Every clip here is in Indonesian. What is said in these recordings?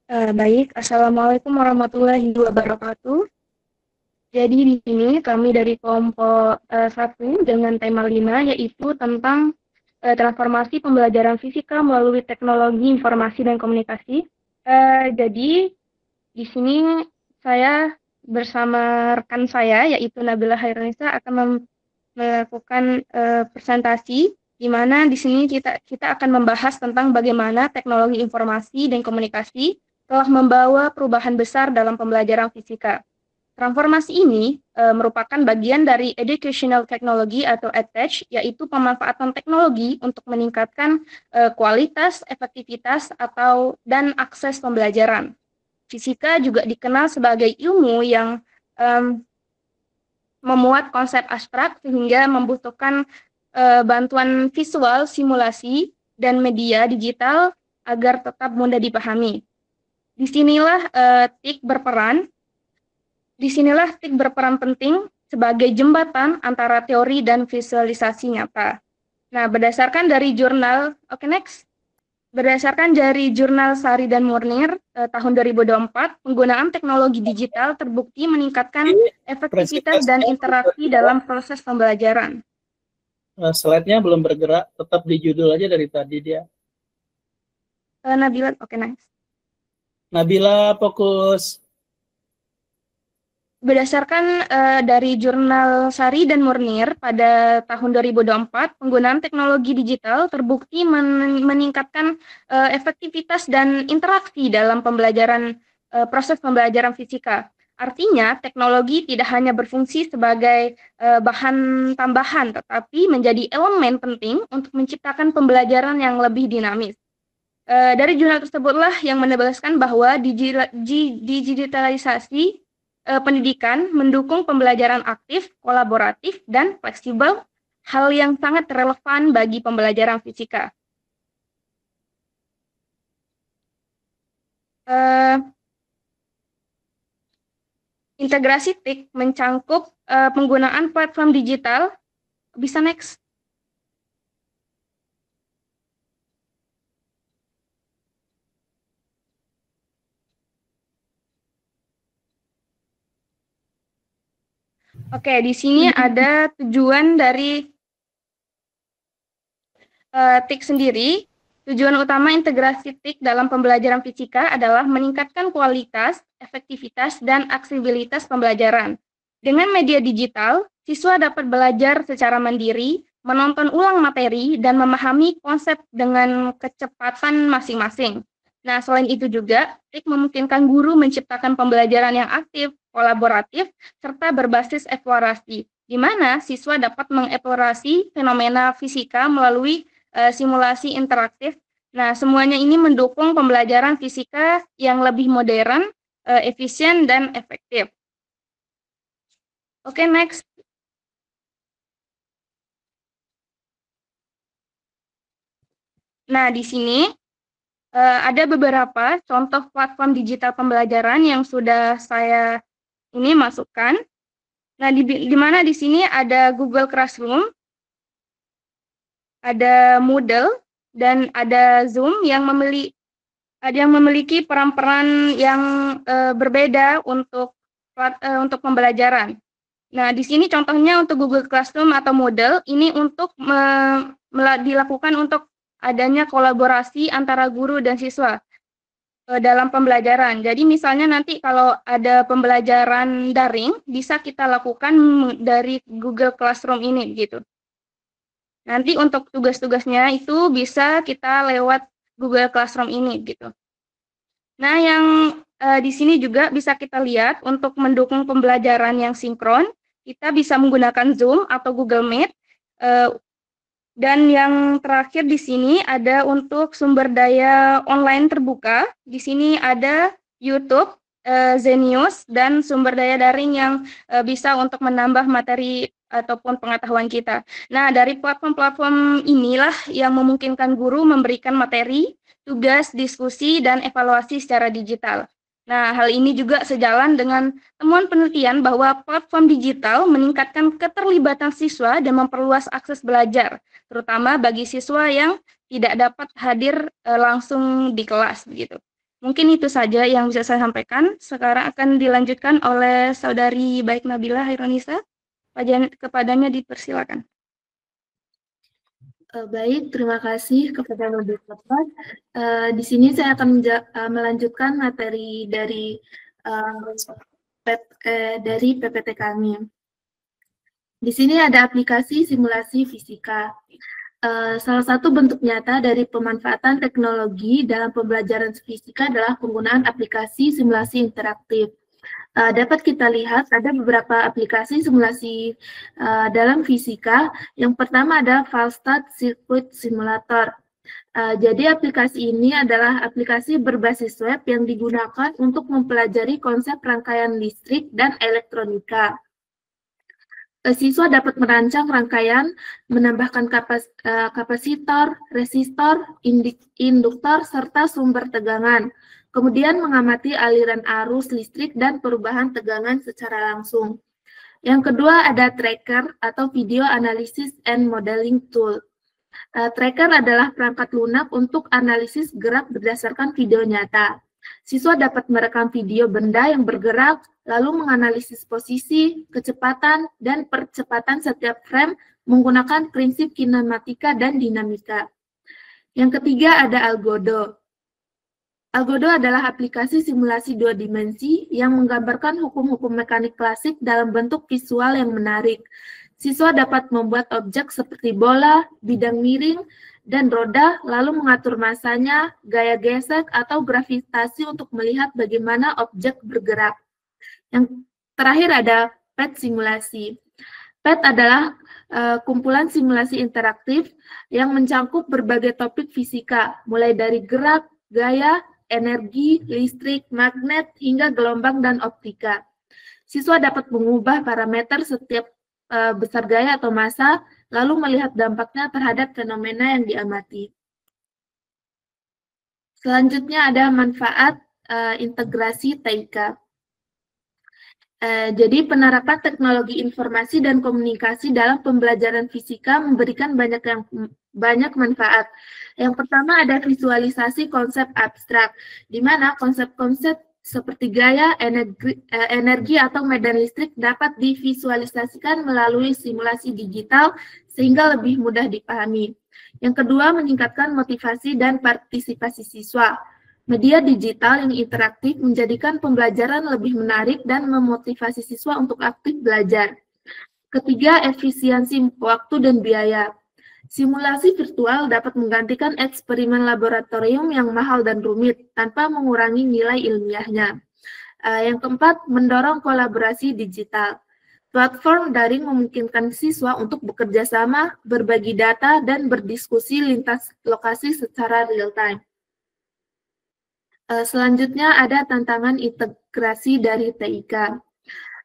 Baik, Assalamualaikum warahmatullahi wabarakatuh. Jadi di sini kami dari kelompok 1 dengan tema 5 yaitu tentang transformasi pembelajaran fisika melalui teknologi informasi dan komunikasi. Jadi di sini saya bersama rekan saya yaitu Nabila Hairunisa akan melakukan presentasi di mana di sini kita akan membahas tentang bagaimana teknologi informasi dan komunikasi telah membawa perubahan besar dalam pembelajaran fisika. Transformasi ini merupakan bagian dari educational technology atau EdTech, yaitu pemanfaatan teknologi untuk meningkatkan kualitas, efektivitas, dan akses pembelajaran. Fisika juga dikenal sebagai ilmu yang um, memuat konsep abstrak sehingga membutuhkan bantuan visual, simulasi, dan media digital agar tetap mudah dipahami. Disinilah TIK berperan penting sebagai jembatan antara teori dan visualisasi nyata. Nah, berdasarkan dari jurnal Sari dan Murnir tahun 2024, penggunaan teknologi digital terbukti meningkatkan Ini efektivitas dan presentasinya belum interaksi bergerak, dalam proses pembelajaran. slide-nya belum bergerak, tetap di judul aja dari tadi dia. Nabila, oke, nice. Nabila fokus. Berdasarkan dari jurnal Sari dan Murnir pada tahun 2024, penggunaan teknologi digital terbukti meningkatkan efektivitas dan interaksi dalam proses pembelajaran fisika. Artinya, teknologi tidak hanya berfungsi sebagai bahan tambahan, tetapi menjadi elemen penting untuk menciptakan pembelajaran yang lebih dinamis. Dari jurnal tersebutlah yang menegaskan bahwa digitalisasi pendidikan mendukung pembelajaran aktif, kolaboratif, dan fleksibel, hal yang sangat relevan bagi pembelajaran fisika. Integrasi TIK mencangkup penggunaan platform digital. Bisa next. Oke, di sini ada tujuan dari TIK sendiri. Tujuan utama integrasi TIK dalam pembelajaran fisika adalah meningkatkan kualitas, efektivitas, dan aksesibilitas pembelajaran. Dengan media digital, siswa dapat belajar secara mandiri, menonton ulang materi, dan memahami konsep dengan kecepatan masing-masing. Nah, selain itu juga, TIK memungkinkan guru menciptakan pembelajaran yang aktif, kolaboratif, serta berbasis eksplorasi, di mana siswa dapat mengeksplorasi fenomena fisika melalui simulasi interaktif. Nah, semuanya ini mendukung pembelajaran fisika yang lebih modern, efisien, dan efektif. Oke, next. Nah, di sini ada beberapa contoh platform digital pembelajaran yang sudah saya ini masukkan. Nah, di mana di sini ada Google Classroom, ada Moodle, dan ada Zoom yang memiliki peran-peran yang berbeda untuk pembelajaran. Nah, di sini contohnya untuk Google Classroom atau Moodle, ini untuk dilakukan untuk adanya kolaborasi antara guru dan siswa dalam pembelajaran. Jadi misalnya nanti kalau ada pembelajaran daring, bisa kita lakukan dari Google Classroom ini gitu. Nanti untuk tugas-tugasnya itu bisa kita lewat Google Classroom ini gitu. Nah, yang di sini juga bisa kita lihat untuk mendukung pembelajaran yang sinkron, kita bisa menggunakan Zoom atau Google Meet. Dan yang terakhir di sini ada untuk sumber daya online terbuka. Di sini ada YouTube, Zenius, dan sumber daya daring yang bisa untuk menambah materi ataupun pengetahuan kita. Nah, dari platform-platform inilah yang memungkinkan guru memberikan materi, tugas, diskusi, dan evaluasi secara digital. Nah, hal ini juga sejalan dengan temuan penelitian bahwa platform digital meningkatkan keterlibatan siswa dan memperluas akses belajar, terutama bagi siswa yang tidak dapat hadir langsung di kelas begitu. Mungkin itu saja yang bisa saya sampaikan. Sekarang akan dilanjutkan oleh Saudari Baik Nabila Hairunisa. Kepadanya dipersilakan. Baik, terima kasih kepada moderator. Di sini saya akan melanjutkan materi dari PPT kami. Di sini ada aplikasi simulasi fisika. Salah satu bentuk nyata dari pemanfaatan teknologi dalam pembelajaran fisika adalah penggunaan aplikasi simulasi interaktif. Dapat kita lihat ada beberapa aplikasi simulasi dalam fisika. Yang pertama adalah Falstad Circuit Simulator. Jadi aplikasi ini adalah aplikasi berbasis web yang digunakan untuk mempelajari konsep rangkaian listrik dan elektronika. Siswa dapat merancang rangkaian, menambahkan kapasitor, resistor, induktor, serta sumber tegangan. Kemudian mengamati aliran arus listrik dan perubahan tegangan secara langsung. Yang kedua ada tracker atau video analysis and modeling tool. Tracker adalah perangkat lunak untuk analisis gerak berdasarkan video nyata. Siswa dapat merekam video benda yang bergerak, lalu menganalisis posisi, kecepatan, dan percepatan setiap frame menggunakan prinsip kinematika dan dinamika. Yang ketiga ada Algodo. Algodo adalah aplikasi simulasi dua dimensi yang menggambarkan hukum-hukum mekanik klasik dalam bentuk visual yang menarik. Siswa dapat membuat objek seperti bola, bidang miring, dan roda, lalu mengatur masanya, gaya gesek, atau gravitasi untuk melihat bagaimana objek bergerak. Yang terakhir ada PET simulasi. PET adalah kumpulan simulasi interaktif yang mencangkup berbagai topik fisika, mulai dari gerak, gaya, energi, listrik, magnet, hingga gelombang dan optika. Siswa dapat mengubah parameter setiap besar gaya atau massa, lalu melihat dampaknya terhadap fenomena yang diamati. Selanjutnya ada manfaat integrasi TIK. Jadi penerapan teknologi informasi dan komunikasi dalam pembelajaran fisika memberikan banyak manfaat. Yang pertama ada visualisasi konsep abstrak, di mana konsep-konsep seperti gaya, energi atau medan listrik dapat divisualisasikan melalui simulasi digital sehingga lebih mudah dipahami. Yang kedua, meningkatkan motivasi dan partisipasi siswa. Media digital yang interaktif menjadikan pembelajaran lebih menarik dan memotivasi siswa untuk aktif belajar. Ketiga, efisiensi waktu dan biaya. Simulasi virtual dapat menggantikan eksperimen laboratorium yang mahal dan rumit tanpa mengurangi nilai ilmiahnya. Yang keempat, mendorong kolaborasi digital. Platform daring memungkinkan siswa untuk bekerja sama, berbagi data, dan berdiskusi lintas lokasi secara real-time. Selanjutnya ada tantangan integrasi dari TIK.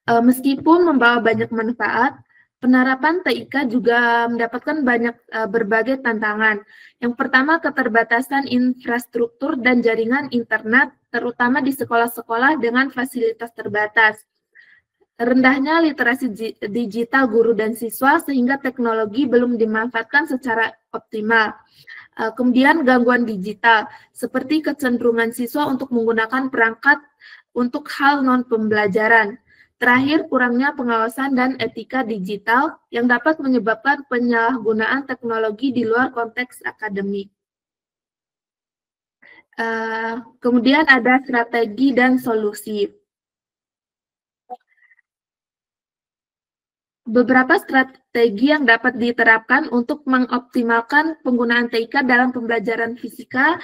Meskipun membawa banyak manfaat, penerapan TIK juga mendapatkan berbagai tantangan. Yang pertama, keterbatasan infrastruktur dan jaringan internet, terutama di sekolah-sekolah dengan fasilitas terbatas. Rendahnya literasi digital guru dan siswa sehingga teknologi belum dimanfaatkan secara optimal. Kemudian gangguan digital, seperti kecenderungan siswa untuk menggunakan perangkat untuk hal non-pembelajaran. Terakhir, kurangnya pengawasan dan etika digital yang dapat menyebabkan penyalahgunaan teknologi di luar konteks akademik. Kemudian ada strategi dan solusi. Beberapa strategi yang dapat diterapkan untuk mengoptimalkan penggunaan TIK dalam pembelajaran fisika.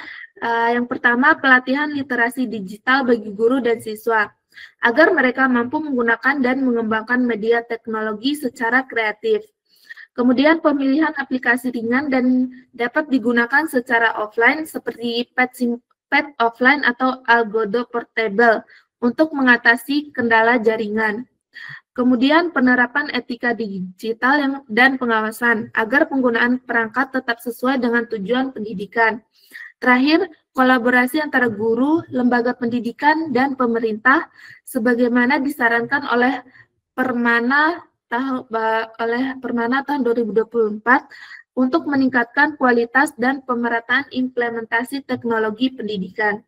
Yang pertama, pelatihan literasi digital bagi guru dan siswa, agar mereka mampu menggunakan dan mengembangkan media teknologi secara kreatif. Kemudian pemilihan aplikasi ringan dan dapat digunakan secara offline seperti PET offline atau Algodo Portable untuk mengatasi kendala jaringan. Kemudian penerapan etika digital dan pengawasan agar penggunaan perangkat tetap sesuai dengan tujuan pendidikan. Terakhir, kolaborasi antara guru, lembaga pendidikan, dan pemerintah sebagaimana disarankan oleh Permana tahun 2024 untuk meningkatkan kualitas dan pemerataan implementasi teknologi pendidikan.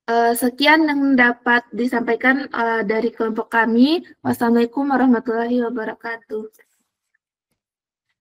Sekian yang dapat disampaikan dari kelompok kami. Wassalamualaikum warahmatullahi wabarakatuh.